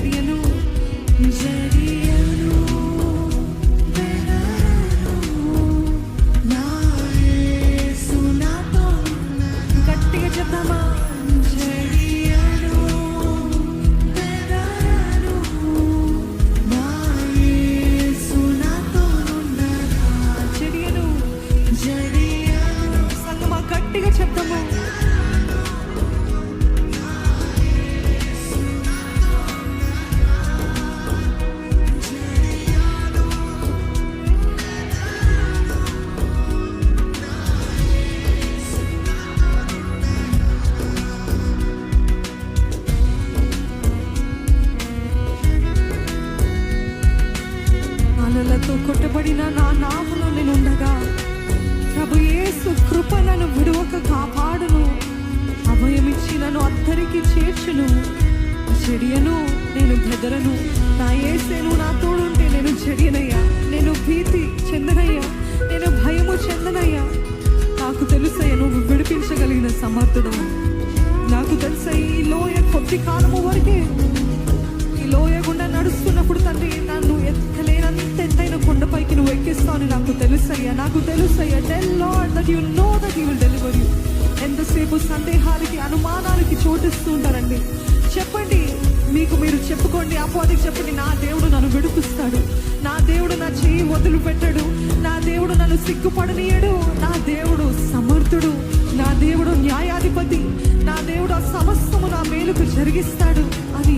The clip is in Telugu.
జరియను జరియను గట్టిగా చెప్తామా? గట్టిగా చెప్తాము. అలలతో కొట్టబడిన నా నామములో నేను ఉండగా ప్రభు యేసు కృప నన్ను విడువక కాపాడును. అభయమిచ్చి నన్ను అందరికి చేర్చును. చెడియను నేను బెదరను. నా యేసేను నా తోడుంటే నేను చెడియనయ్యా. నేను భీతి చెందనయ్యా. నేను భయము చెందనయ్యా. నాకు తెలుసయ్యా నువ్వు విడిపించగలిగిన సమర్థుడు. నాకు తెలుసా ఈ లోయ కొద్ది కాలము వరకే. ఈ లోయ గుండా నడుస్తున్నప్పుడు తండ్రి నన్ను ఎత్తలేనంత ఎత్తైన కొండపైకి నువ్వు ఎక్కిస్తావు. నాకు తెలుసయ్యా. నాకు తెలుసయ్యా. Tell lord that you know that he will deliver you. ఎంతసేపు సందేహాలకి అనుమానాలకి చోటిస్తూ ఉంటారండి. చెప్పండి, మీకు మీరు చెప్పుకోండి. అపవాదికి చెప్పండి, నా దేవుడు నన్ను విడిపిస్తాడు. నా దేవుడు నా చెయ్యి వదిలిపెట్టడు. నా దేవుడు నన్ను సిగ్గుపడనీయడు. నా దేవుడు సమర్థుడు. నా దేవుడు న్యాయాధిపతి. నా దేవుడు ఆ సమస్తము నా మేలుకు జరిగిస్తాడు అని